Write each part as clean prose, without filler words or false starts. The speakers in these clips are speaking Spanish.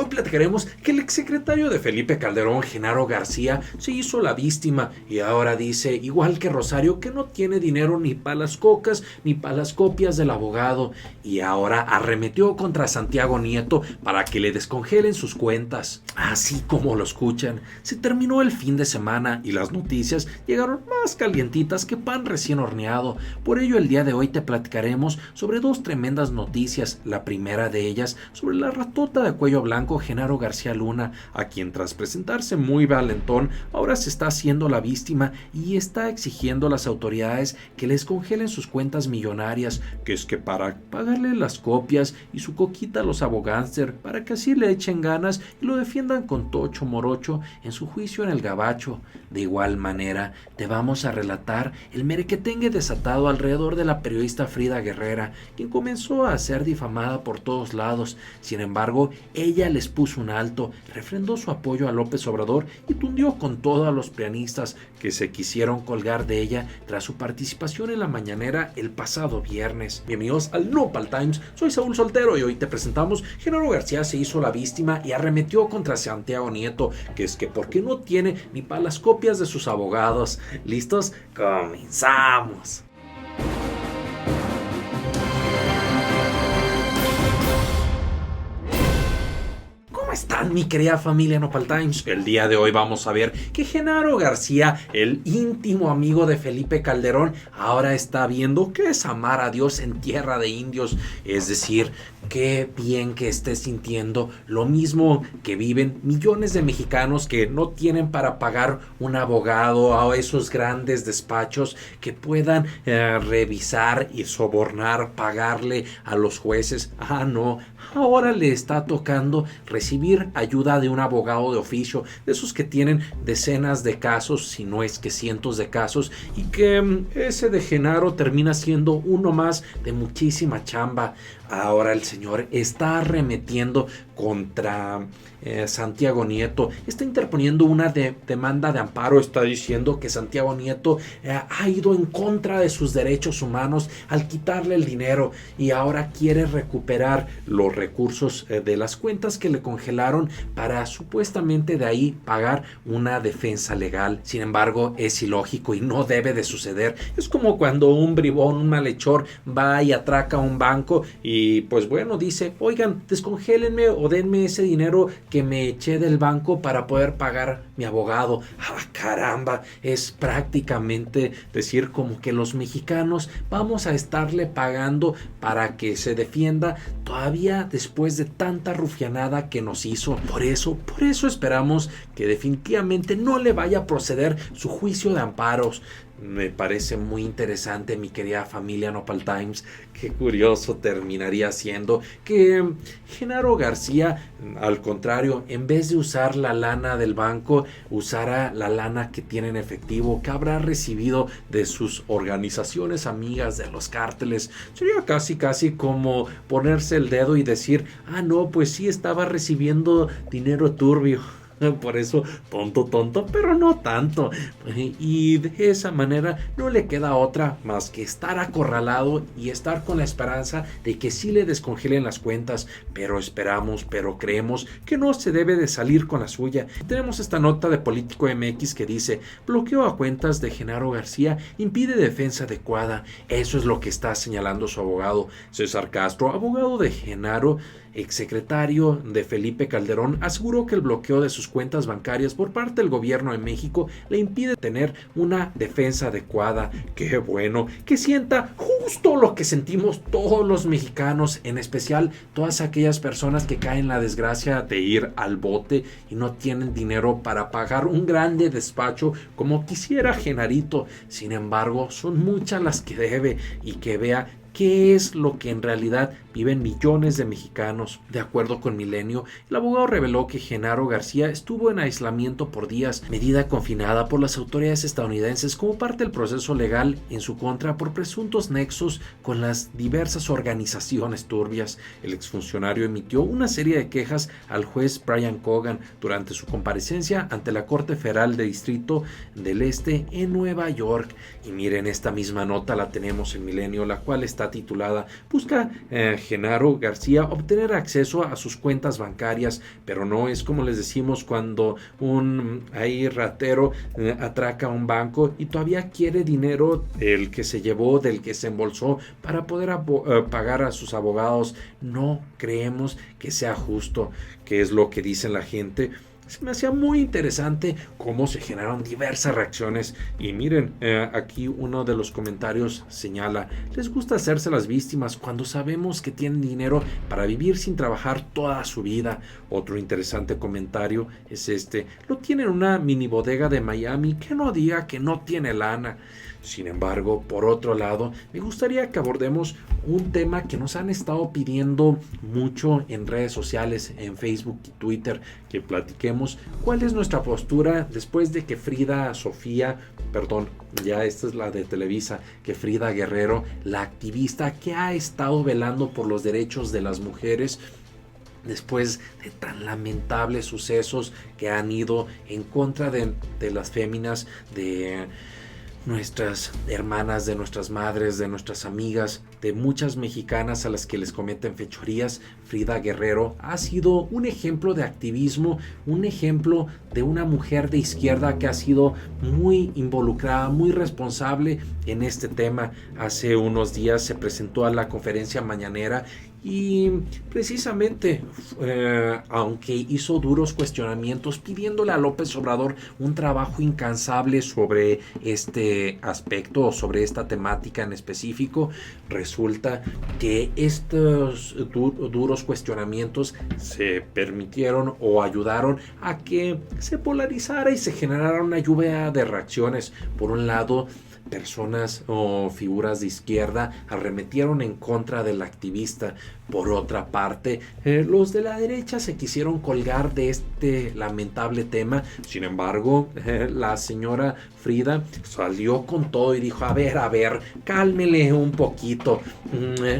Hoy platicaremos que el exsecretario de Felipe Calderón, Genaro García, se hizo la víctima y ahora dice, igual que Rosario, que no tiene dinero ni para las cocas ni para las copias del abogado, y ahora arremetió contra Santiago Nieto para que le descongelen sus cuentas. Así como lo escuchan, se terminó el fin de semana y las noticias llegaron más calientitas que pan recién horneado. Por ello el día de hoy te platicaremos sobre dos tremendas noticias. La primera de ellas sobre la ratota de cuello blanco Genaro García Luna, a quien tras presentarse muy valentón ahora se está haciendo la víctima y está exigiendo a las autoridades que les congelen sus cuentas millonarias, que es que para pagarle las copias y su coquita a los abogánster, para que así le echen ganas y lo defiendan con tocho morocho en su juicio en el gabacho. De igual manera te vamos a relatar el merequetengue desatado alrededor de la periodista Frida Guerrera, quien comenzó a ser difamada por todos lados. Sin embargo, ella les puso un alto, refrendó su apoyo a López Obrador y tundió con todo a los prianistas que se quisieron colgar de ella tras su participación en la mañanera el pasado viernes. Bienvenidos al Nopal Times, soy Saúl Soltero y hoy te presentamos: Genaro García se hizo la víctima y arremetió contra Santiago Nieto, que es que porque no tiene ni para las copias de sus abogados. ¿Listos? ¡Comenzamos! ¿Cómo están, mi querida familia Nopal Times? El día de hoy vamos a ver que Genaro García, el íntimo amigo de Felipe Calderón, ahora está viendo qué es amar a Dios en tierra de indios. Es decir, qué bien que esté sintiendo lo mismo que viven millones de mexicanos que no tienen para pagar un abogado a esos grandes despachos que puedan revisar y sobornar, pagarle a los jueces. No, ahora le está tocando recibir ayuda de un abogado de oficio, de esos que tienen decenas de casos, si no es que cientos de casos, y que ese de Genaro termina siendo uno más de muchísima chamba. Ahora el señor está arremetiendo contra Santiago Nieto, está interponiendo una demanda de amparo, está diciendo que Santiago Nieto ha ido en contra de sus derechos humanos al quitarle el dinero y ahora quiere recuperar los recursos de las cuentas que le congelaron para supuestamente de ahí pagar una defensa legal. Sin embargo, es ilógico y no debe de suceder. Es como cuando un bribón, un malhechor va y atraca un banco y pues bueno, dice, oigan, descongélenme o denme ese dinero que me eché del banco para poder pagar mi abogado. Caramba, es prácticamente decir como que los mexicanos vamos a estarle pagando para que se defienda todavía después de tanta rufianada que nos hizo. Por eso esperamos que definitivamente no le vaya a proceder su juicio de amparos. Me parece muy interesante, mi querida familia Nopal Times. Qué curioso terminaría siendo que Genaro García, al contrario, en vez de usar la lana del banco, usara la lana que tiene en efectivo, que habrá recibido de sus organizaciones amigas de los cárteles. Sería casi como ponerse el dedo y decir, no, pues sí estaba recibiendo dinero turbio. Por eso, tonto, pero no tanto. Y de esa manera no le queda otra más que estar acorralado y estar con la esperanza de que sí le descongelen las cuentas. Pero creemos que no se debe de salir con la suya. Tenemos esta nota de Político MX que dice: bloqueo a cuentas de Genaro García impide defensa adecuada. Eso es lo que está señalando su abogado. César Castro, abogado de Genaro, exsecretario de Felipe Calderón, aseguró que el bloqueo de sus cuentas bancarias por parte del gobierno de México le impide tener una defensa adecuada. Qué bueno, que sienta justo lo que sentimos todos los mexicanos, en especial todas aquellas personas que caen en la desgracia de ir al bote y no tienen dinero para pagar un grande despacho como quisiera Genarito. Sin embargo, son muchas las que debe y que vea ¿qué es lo que en realidad viven millones de mexicanos? De acuerdo con Milenio, el abogado reveló que Genaro García estuvo en aislamiento por días, medida confinada por las autoridades estadounidenses como parte del proceso legal en su contra por presuntos nexos con las diversas organizaciones turbias. El exfuncionario emitió una serie de quejas al juez Brian Cogan durante su comparecencia ante la Corte Federal de Distrito del Este en Nueva York. Y miren, esta misma nota la tenemos en Milenio, la cual está titulada: busca Genaro García obtener acceso a sus cuentas bancarias, pero no es como les decimos cuando un ahí ratero atraca a un banco y todavía quiere dinero del que se llevó, del que se embolsó para poder pagar a sus abogados. No creemos que sea justo, que es lo que dice la gente. Se me hacía muy interesante cómo se generaron diversas reacciones. Y miren, aquí uno de los comentarios señala: les gusta hacerse las víctimas cuando sabemos que tienen dinero para vivir sin trabajar toda su vida. Otro interesante comentario es este: lo tienen en una mini bodega de Miami, que no diga que no tiene lana. Sin embargo, por otro lado, me gustaría que abordemos un tema que nos han estado pidiendo mucho en redes sociales, en Facebook y Twitter, que platiquemos cuál es nuestra postura después de que ya esta es la de Televisa, que Frida Guerrero, la activista que ha estado velando por los derechos de las mujeres, después de tan lamentables sucesos que han ido en contra de las féminas, de nuestras hermanas, de nuestras madres, de nuestras amigas, de muchas mexicanas a las que les cometen fechorías. Frida Guerrero ha sido un ejemplo de activismo, un ejemplo de una mujer de izquierda que ha sido muy involucrada, muy responsable en este tema. Hace unos días se presentó a la conferencia mañanera y precisamente, aunque hizo duros cuestionamientos pidiéndole a López Obrador un trabajo incansable sobre este aspecto, sobre esta temática en específico, resulta que estos duros cuestionamientos se permitieron o ayudaron a que se polarizara y se generara una lluvia de reacciones. Por un lado, personas o figuras de izquierda arremetieron en contra del activista. Por otra parte, los de la derecha se quisieron colgar de este lamentable tema. Sin embargo, la señora Frida salió con todo y dijo: a ver, cálmele un poquito,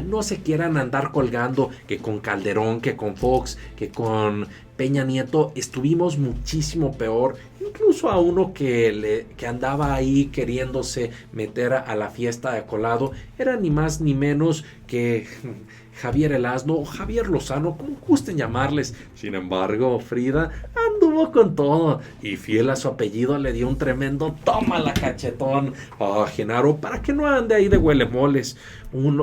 no se quieran andar colgando que con Calderón, que con Fox, que con Peña Nieto estuvimos muchísimo peor. Incluso a uno que andaba ahí queriéndose meter a la fiesta de colado era ni más ni menos que Javier el Asno o Javier Lozano, como gusten llamarles. Sin embargo, Frida anduvo con todo y, fiel a su apellido, le dio un tremendo tómala cachetón a Genaro para que no ande ahí de huelemoles.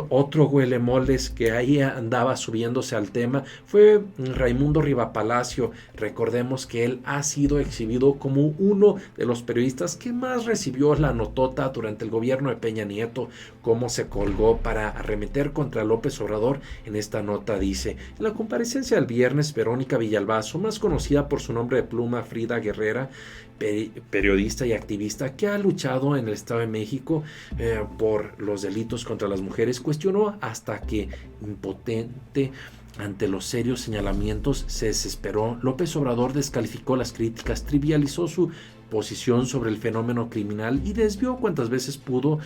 Otro huelemoles que ahí andaba subiéndose al tema fue Raimundo Rivapalacio. Recordemos que él ha sido exhibido como uno de los periodistas que más recibió la notota durante el gobierno de Peña Nieto. Cómo se colgó para arremeter contra López Obrador. En esta nota dice: en la comparecencia del viernes, Verónica Villalbazo, más conocida por su nombre de pluma Frida Guerrera, periodista y activista que ha luchado en el Estado de México por los delitos contra las mujeres, cuestionó hasta que, impotente ante los serios señalamientos, se desesperó. López Obrador descalificó las críticas, trivializó su posición sobre el fenómeno criminal y desvió cuantas veces pudo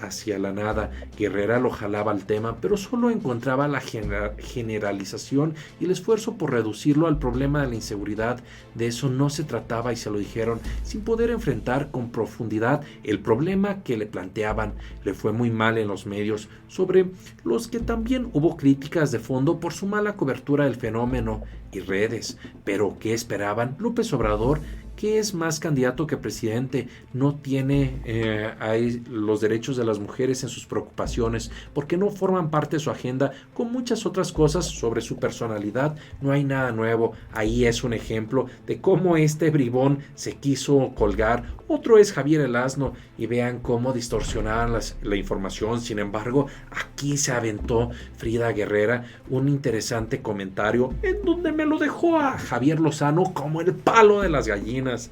hacia la nada. Guerrera lo jalaba al tema, pero solo encontraba la generalización y el esfuerzo por reducirlo al problema de la inseguridad. De eso no se trataba y se lo dijeron sin poder enfrentar con profundidad el problema que le planteaban. Le fue muy mal en los medios, sobre los que también hubo críticas de fondo por su mala cobertura del fenómeno y redes. Pero ¿qué esperaban? López Obrador, que es más candidato que presidente, no tiene ahí los derechos de las mujeres en sus preocupaciones porque no forman parte de su agenda. Con muchas otras cosas sobre su personalidad no hay nada nuevo. Ahí es un ejemplo de cómo este bribón se quiso colgar. Otro es Javier el Asno y vean cómo distorsionaban la información. Sin embargo, aquí se aventó Frida Guerrera un interesante comentario en donde me lo dejó a Javier Lozano como el palo de las gallinas.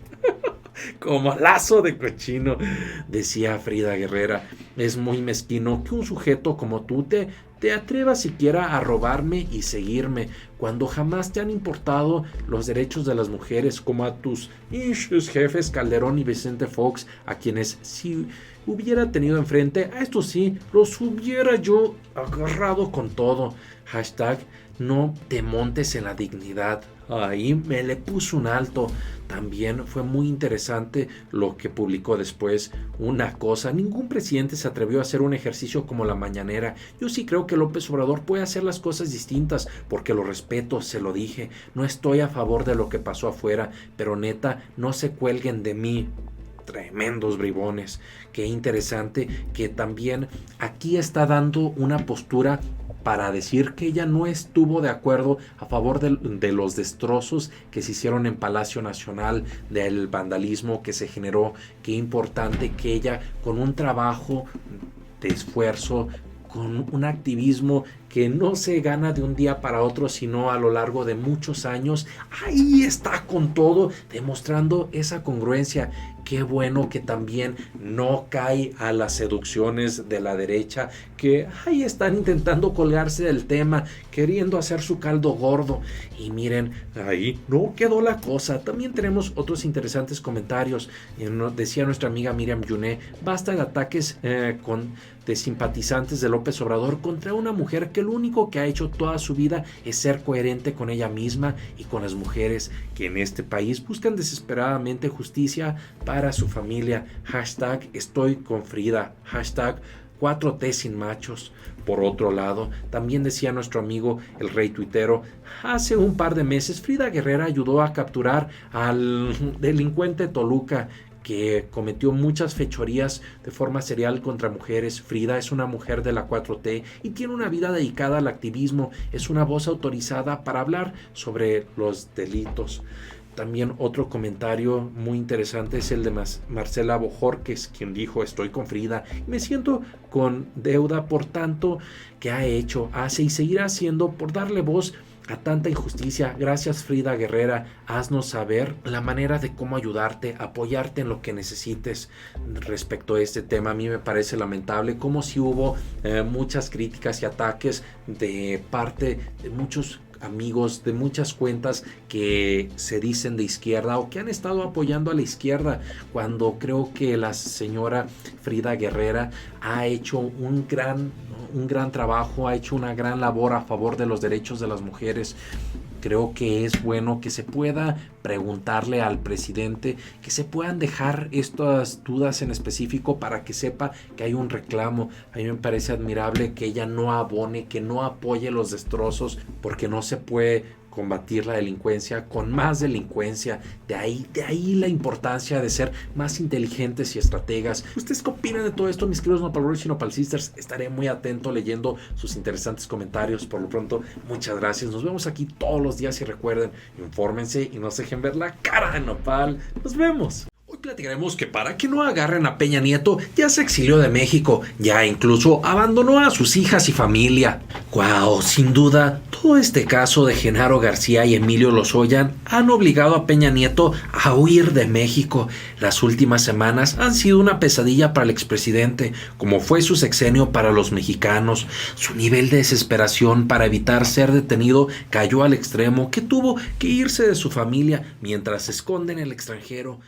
Como lazo de cochino, decía Frida Guerrera. Es muy mezquino que un sujeto como tú te atrevas siquiera a robarme y seguirme, cuando jamás te han importado los derechos de las mujeres, como a tus jefes Calderón y Vicente Fox, a quienes si hubiera tenido enfrente, a estos sí, los hubiera yo agarrado con todo. Hashtag no te montes en la dignidad. Ahí me le puso un alto. También fue muy interesante lo que publicó después. Una cosa, ningún presidente se atrevió a hacer un ejercicio como la mañanera. Yo sí creo que López Obrador puede hacer las cosas distintas, porque lo respeto, se lo dije. No estoy a favor de lo que pasó afuera, pero neta, no se cuelguen de mí. Tremendos bribones. Qué interesante que también aquí está dando una postura para decir que ella no estuvo de acuerdo a favor de los destrozos que se hicieron en Palacio Nacional, del vandalismo que se generó. Qué importante que ella, con un trabajo de esfuerzo, con un activismo que no se gana de un día para otro, sino a lo largo de muchos años, ahí está con todo, demostrando esa congruencia. Qué bueno que también no cae a las seducciones de la derecha, que ahí están intentando colgarse del tema, queriendo hacer su caldo gordo. Y miren, ahí no quedó la cosa. También tenemos otros interesantes comentarios. Decía nuestra amiga Miriam Yuné, basta de ataques de simpatizantes de López Obrador contra una mujer que lo único que ha hecho toda su vida es ser coherente con ella misma y con las mujeres que en este país buscan desesperadamente justicia para su familia. Hashtag estoy con Frida. Hashtag 4T sin machos. Por otro lado, también decía nuestro amigo el rey tuitero, hace un par de meses Frida Guerrera ayudó a capturar al delincuente Toluca, que cometió muchas fechorías de forma serial contra mujeres. Frida es una mujer de la 4T y tiene una vida dedicada al activismo. Es una voz autorizada para hablar sobre los delitos. También otro comentario muy interesante es el de Marcela Bojorquez, quien dijo, estoy con Frida y me siento con deuda por tanto que ha hecho, hace y seguirá haciendo por darle voz a tanta injusticia. Gracias, Frida Guerrera, haznos saber la manera de cómo ayudarte, apoyarte en lo que necesites. Respecto a este tema, a mí me parece lamentable como si hubo muchas críticas y ataques de parte de muchos amigos de muchas cuentas que se dicen de izquierda o que han estado apoyando a la izquierda, cuando creo que la señora Frida Guerrera ha hecho un gran trabajo, ha hecho una gran labor a favor de los derechos de las mujeres. Creo que es bueno que se pueda preguntarle al presidente, que se puedan dejar estas dudas en específico para que sepa que hay un reclamo. A mí me parece admirable que ella no abone, que no apoye los destrozos, porque no se puede combatir la delincuencia con más delincuencia. De ahí la importancia de ser más inteligentes y estrategas. ¿Ustedes qué opinan de todo esto, mis queridos Nopal y Nopal Sisters? Estaré muy atento leyendo sus interesantes comentarios. Por lo pronto, muchas gracias. Nos vemos aquí todos los días y recuerden, infórmense y no se dejen ver la cara de Nopal. Nos vemos. Hoy platicaremos que para que no agarren a Peña Nieto, ya se exilió de México, ya incluso abandonó a sus hijas y familia. ¡Guau! Sin duda, todo este caso de Genaro García y Emilio Lozoya han obligado a Peña Nieto a huir de México. Las últimas semanas han sido una pesadilla para el expresidente, como fue su sexenio para los mexicanos. Su nivel de desesperación para evitar ser detenido cayó al extremo que tuvo que irse de su familia mientras se esconde en el extranjero.